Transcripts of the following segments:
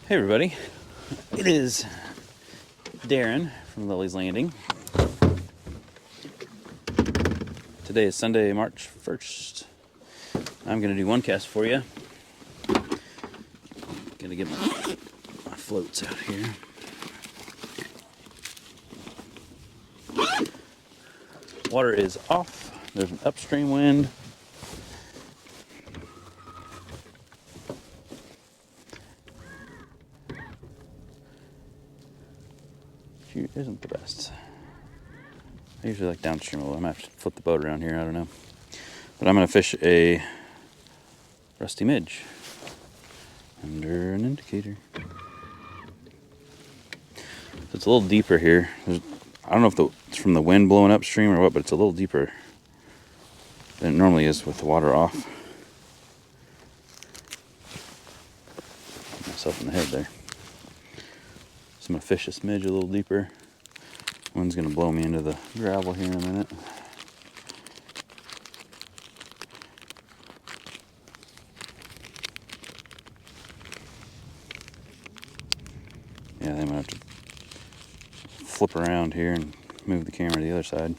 Hey everybody, it is Darin from Lilleys Landing. Today is Sunday, March 1st. I'm going to do one cast for you. Gonna get my floats out here. Water is off. There's an upstream wind. Which isn't the best. I usually like downstream a little. I'm going to have to flip the boat around here, I don't know. But I'm going to fish a rusty midge under an indicator. So it's a little deeper here. I don't know if it's from the wind blowing upstream or what, but it's a little deeper than it normally is with the water off. Hit myself in the head there. So I'm going to fish this midge a little deeper. Wind's going to blow me into the gravel here in a minute. Yeah, then I'm going to have to flip around here and move the camera to the other side.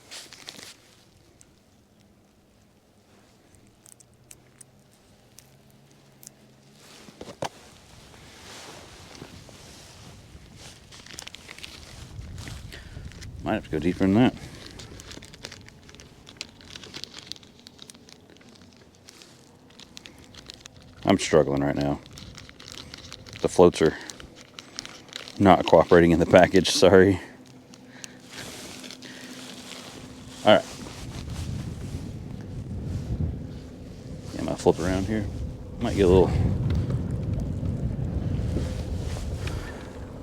Might have to go deeper than that. I'm struggling right now. The floats are not cooperating in the package, sorry. Alright. Yeah, I'm gonna flip around here. Might get a little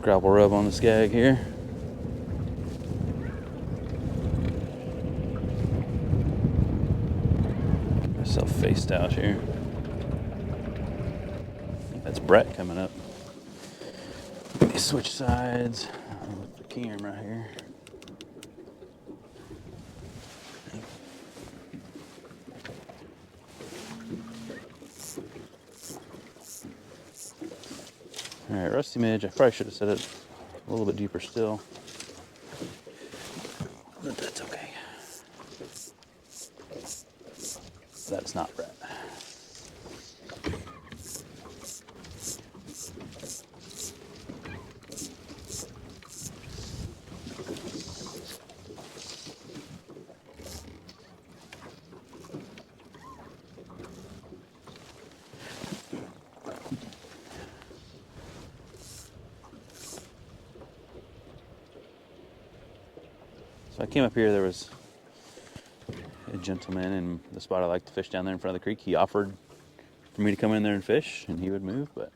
gravel rub on the skag here. Myself faced out here. I think that's Brett coming up. Switch sides with the camera here. Alright, rusty midge. I probably should have set it a little bit deeper still. But that's okay. That's not Brett. So I came up here, there was a gentleman in the spot I like to fish down there in front of the creek. He offered for me to come in there and fish, and he would move, but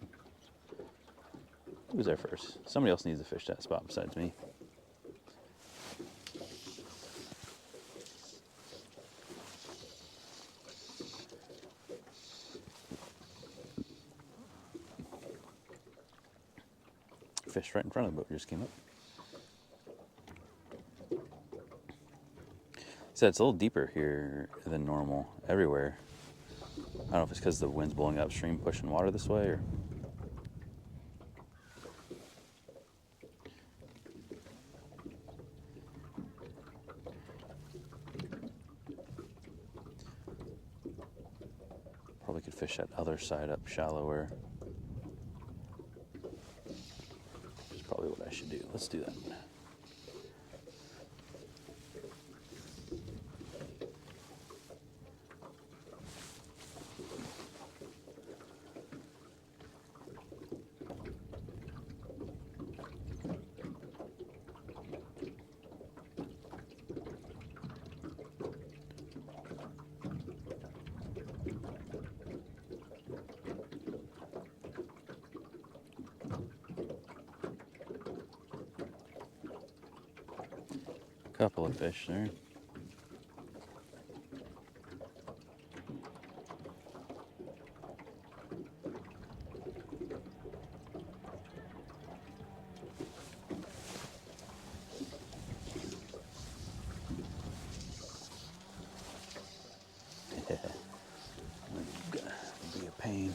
he was there first. Somebody else needs to fish that spot besides me. Fished right in front of the boat, just came up. So it's a little deeper here than normal everywhere. I don't know if it's because the wind's blowing upstream, pushing water this way, or probably could fish that other side up shallower. Which is probably what I should do. Let's do that. Couple of fish there. Be a pain.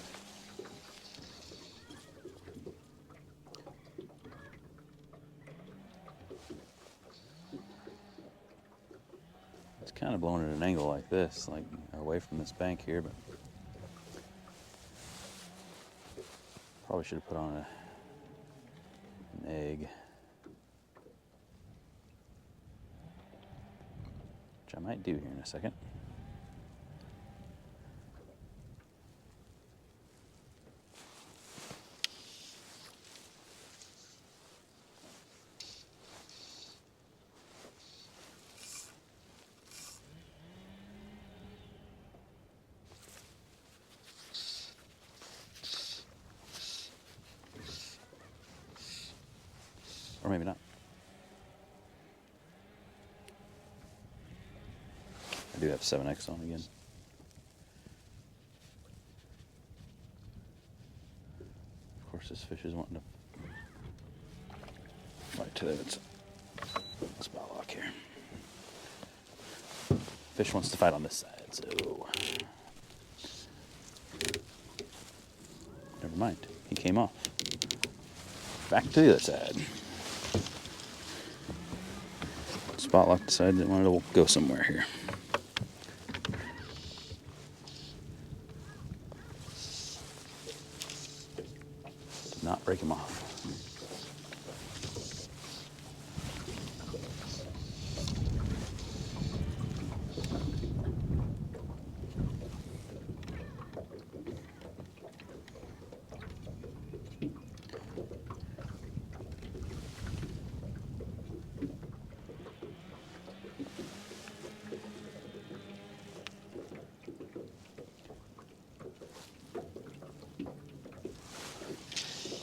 It's kind of blowing at an angle like this, like away from this bank here, but probably should have put on an egg, which I might do here in a second. Or maybe not. I do have 7X on again. Of course, this fish is wanting to right to its spot lock here. Fish wants to fight on this side, so never mind. He came off. Back to the other side. Spot lock decided it wanted to go somewhere here. Did not break him off.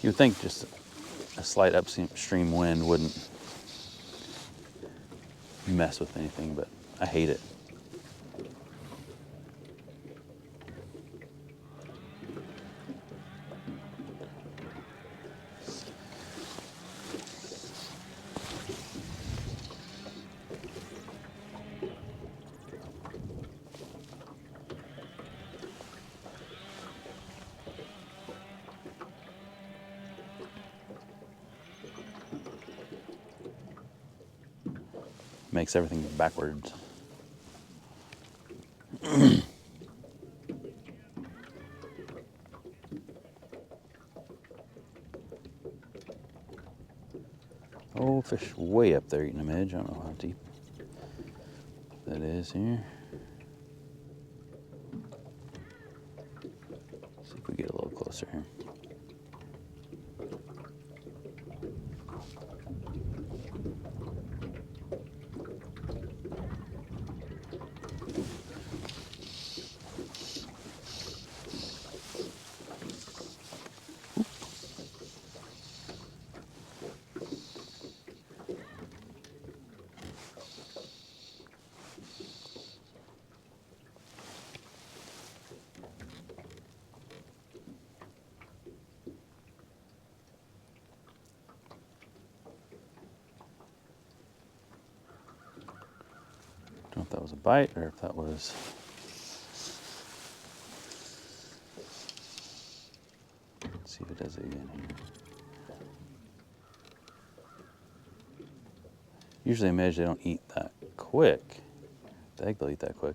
You would think just a slight upstream wind wouldn't mess with anything, but I hate it. Makes everything backwards. Oh, fish way up there eating a midge. I don't know how deep that is here. See if we get a little closer here. Don't know if that was a bite or if that was let's see if it does it again here. Usually a midge, they don't eat that quick. The egg, they'll eat that quick.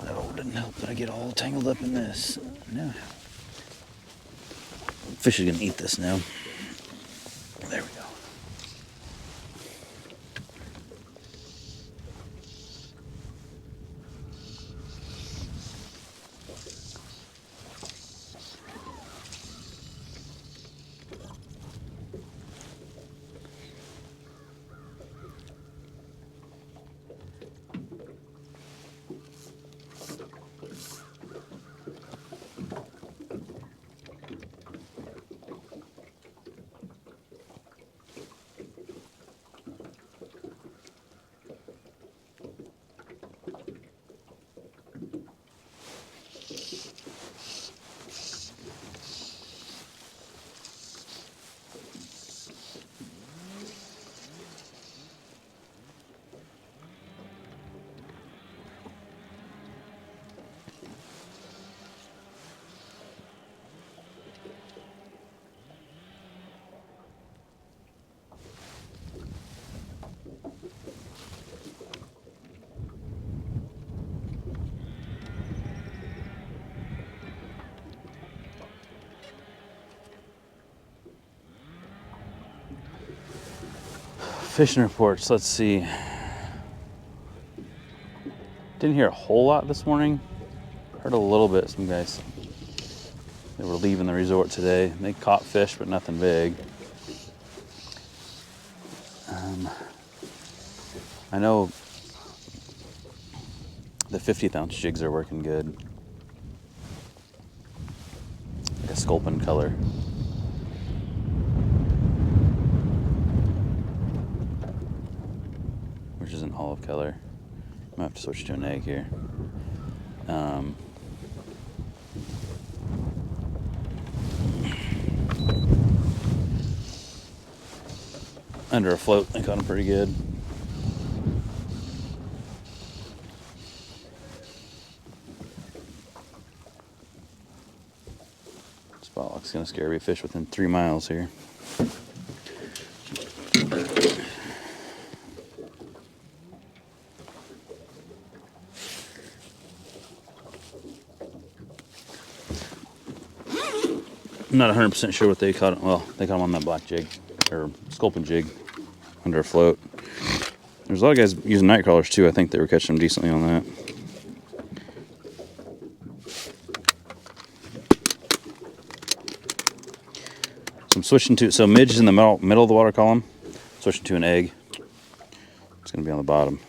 Oh, didn't help that I get all tangled up in this. No. Fish is gonna eat this now. There we go. Fishing reports, let's see. Didn't hear a whole lot this morning. Heard a little bit, some guys, they were leaving the resort today. They caught fish, but nothing big. I know the 50th ounce jigs are working good. Like a sculpin color. Which is an olive color. I might have to switch to an egg here. Under a float, I caught them pretty good. Spot lock's gonna scare me. Fish within 3 miles here. I'm not 100% sure what they caught. Well, they caught them on that black jig, or sculpin jig, under a float. There's a lot of guys using night crawlers too. I think they were catching them decently on that. So I'm switching to, so midge is in the middle of the water column. Switching to an egg. It's going to be on the bottom.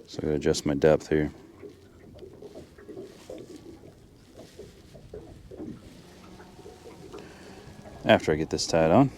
So I got to adjust my depth here. After I get this tied on.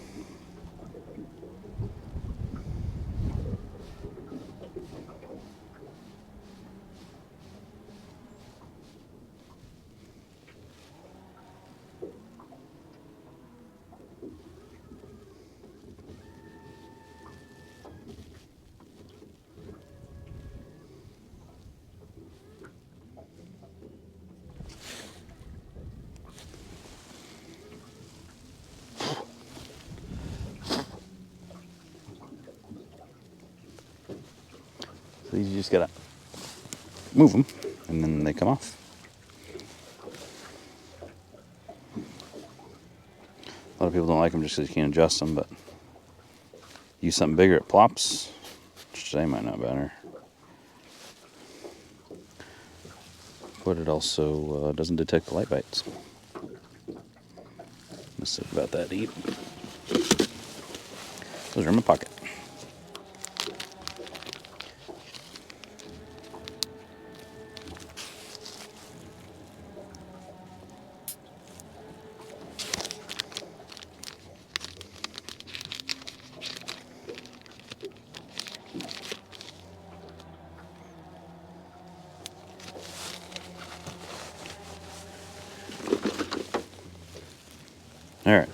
So these, you just gotta move them, and then they come off. A lot of people don't like them just because you can't adjust them, but use something bigger, it plops. Today might not matter. But it also doesn't detect the light bites. Let's see about that to eat. Those are in my pocket. All right.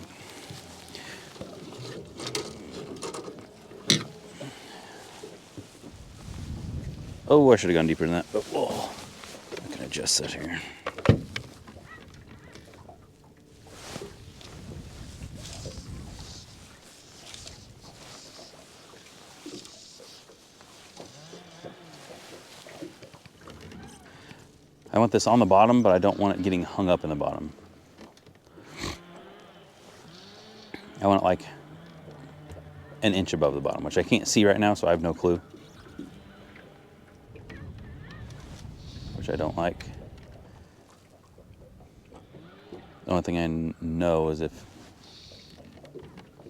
Oh, I should have gone deeper than that, but whoa, I can adjust that here. I want this on the bottom, but I don't want it getting hung up in the bottom. I want it like an inch above the bottom, which I can't see right now, so I have no clue. Which I don't like. The only thing I know is if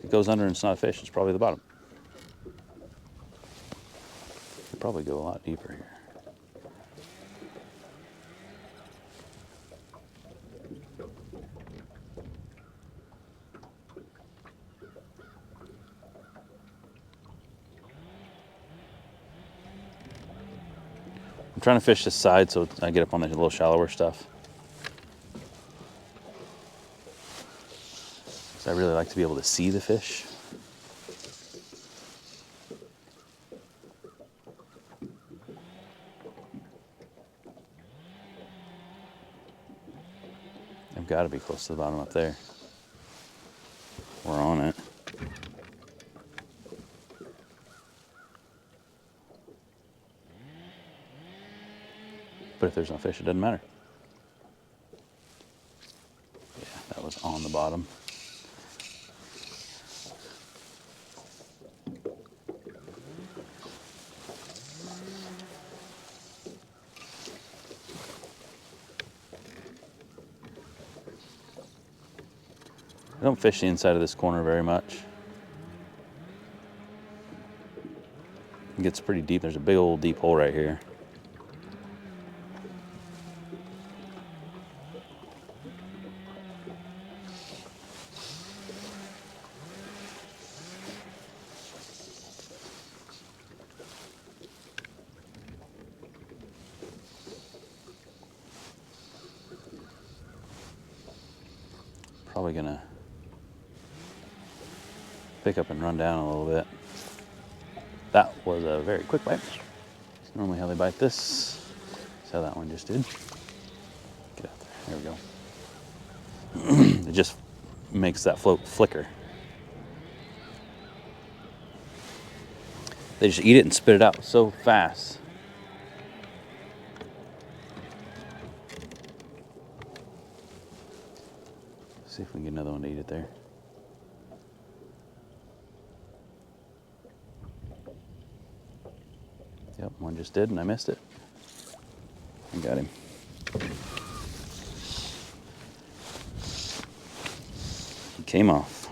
it goes under and it's not a fish, it's probably the bottom. Could probably go a lot deeper here. I'm trying to fish this side so I get up on the little shallower stuff. So I really like to be able to see the fish. I've got to be close to the bottom up there. We're on it. But if there's no fish, it doesn't matter. Yeah, that was on the bottom. I don't fish the inside of this corner very much. It gets pretty deep. There's a big old deep hole right here. Probably gonna pick up and run down a little bit. That was a very quick bite. That's normally how they bite this. That's how that one just did. Get out there. There we go. It just makes that float flicker. They just eat it and spit it out so fast. See if we can get another one to eat it there. Yep, one just did and I missed it. I got him. He came off.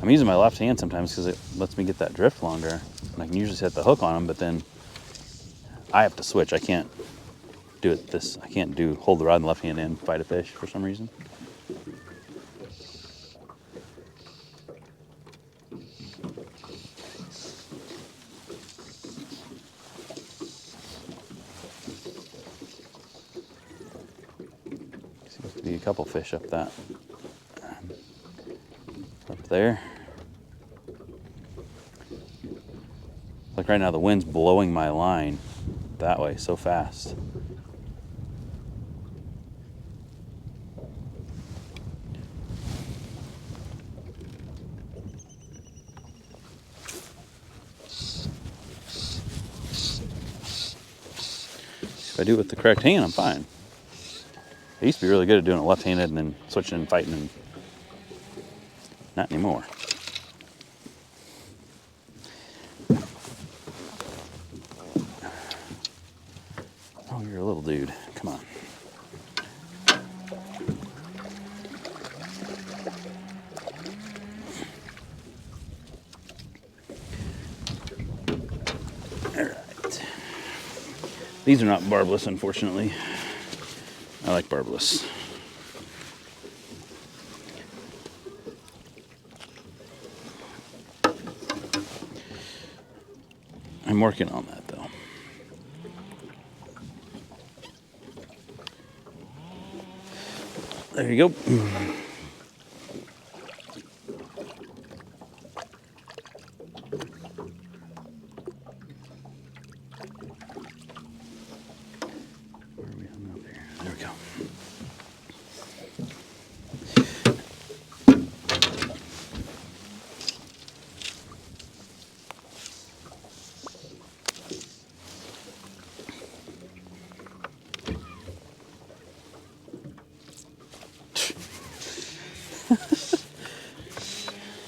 I'm using my left hand sometimes because it lets me get that drift longer. And I can usually set the hook on them, but then I have to switch. I can't do it this. I can't hold the rod in the left hand and fight a fish for some reason. Seems to be a couple fish up there. Like right now, the wind's blowing my line that way so fast. If I do it with the correct hand, I'm fine. I used to be really good at doing it left-handed and then switching and fighting, and not anymore. Oh, you're a little dude. Come on. All right. These are not barbless, unfortunately. I like barbless. I'm working on that though. There you go. Where are we hung up here? There we go.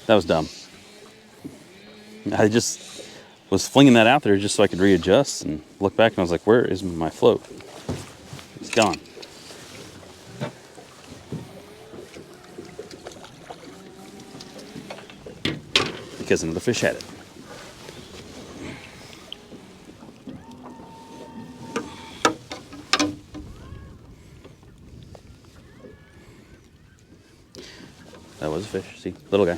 That was dumb. I just was flinging that out there just so I could readjust and look back, and I was like, where is my float? It's gone. Because another fish had it. That was a fish. See, little guy.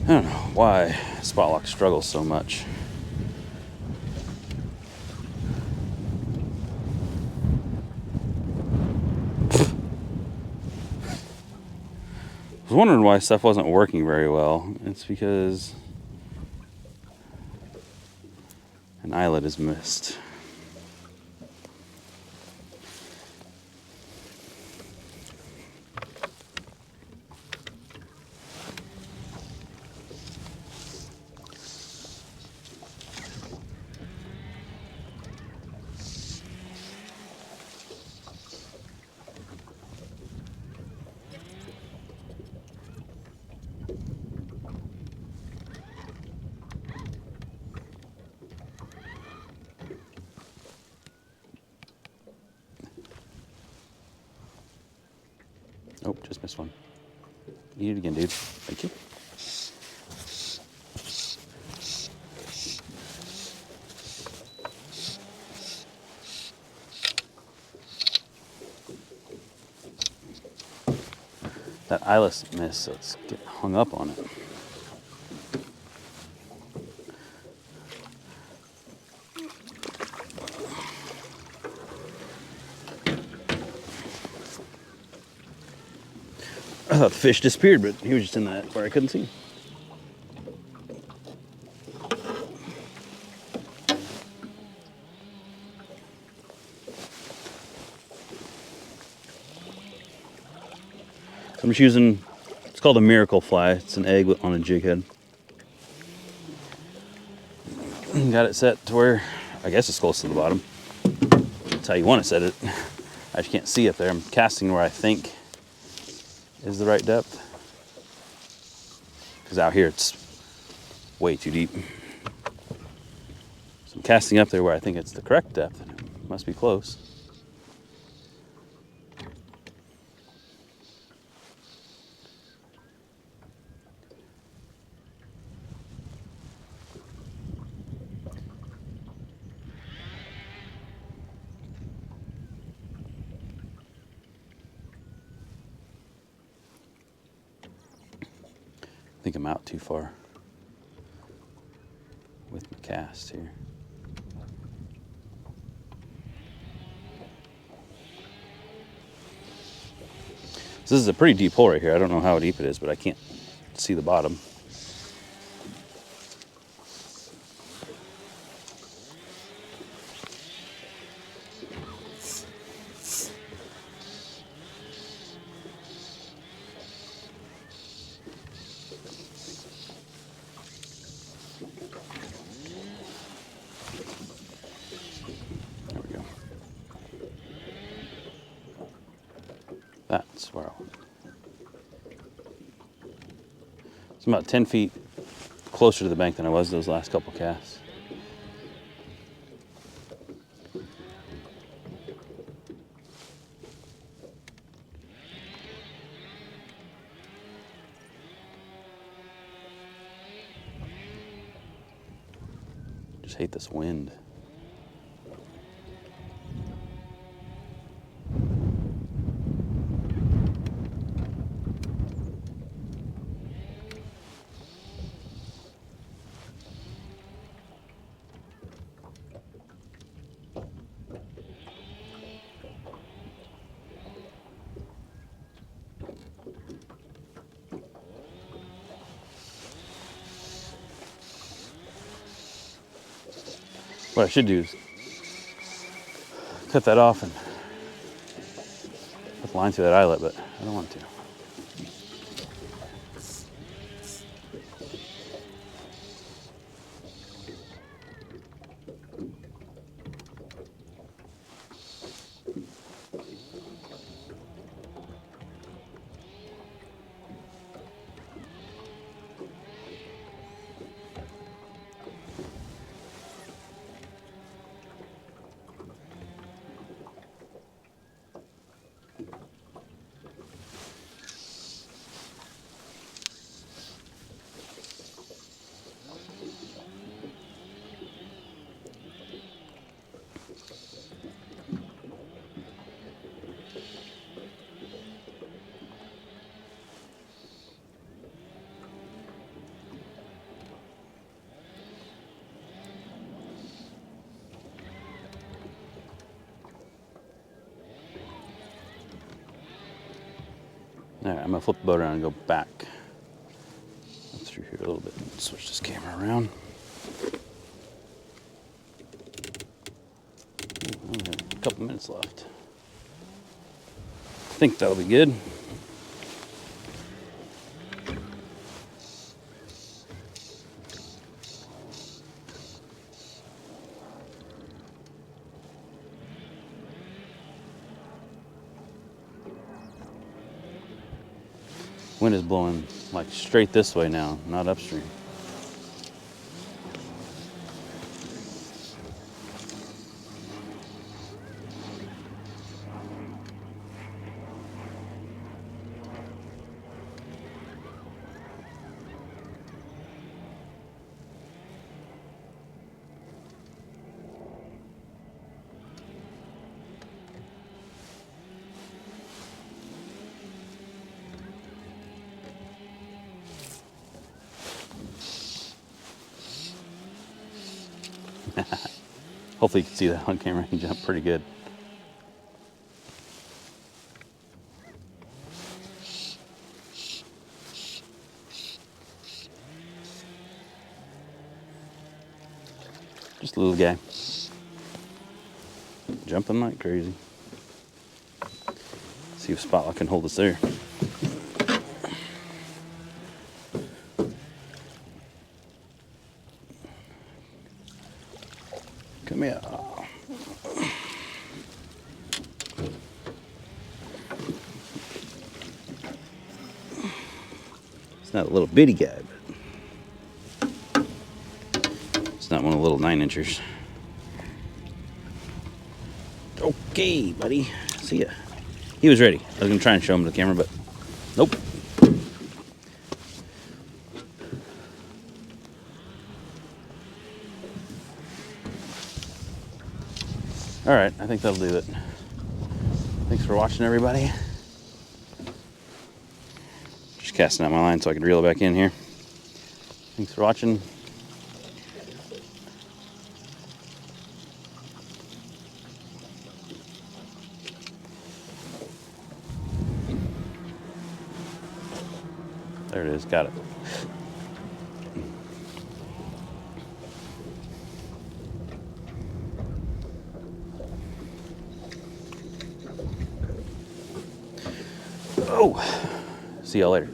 I don't know why spot lock struggles so much. I was wondering why stuff wasn't working very well. It's because an eyelet is missed. Oh, just missed one. Eat it again, dude. Thank you. That eyeless miss, so it's getting hung up on it. I thought the fish disappeared, but he was just in that where I couldn't see him. I'm just using, it's called a miracle fly. It's an egg on a jig head. Got it set to where, I guess it's close to the bottom. That's how you want to set it. I just can't see up there. I'm casting where I think is the right depth. Because out here it's way too deep. So I'm casting up there where I think it's the correct depth. It must be close. I think I'm out too far with my cast here. So this is a pretty deep hole right here. I don't know how deep it is, but I can't see the bottom. That's where I want. So I'm about 10 feet closer to the bank than I was those last couple casts. Just hate this wind. What I should do is cut that off and put the line through that eyelet, but I don't want to. All right, I'm gonna flip the boat around and go back up through here a little bit. Switch this camera around. Ooh, we have a couple minutes left. I think that'll be good. Wind is blowing like straight this way now, not upstream. Hopefully you can see that on camera. He jumped pretty good. Just a little guy. Jumping like crazy. See if Spotlock can hold us there. Come here. It's not a little bitty guy, but it's not one of the little 9-inchers. Okay, buddy. See ya. He was ready. I was gonna try and show him to the camera, but nope. All right, I think that'll do it. Thanks for watching, everybody. Just casting out my line so I can reel it back in here. Thanks for watching. There it is, got it. Oh, see y'all later.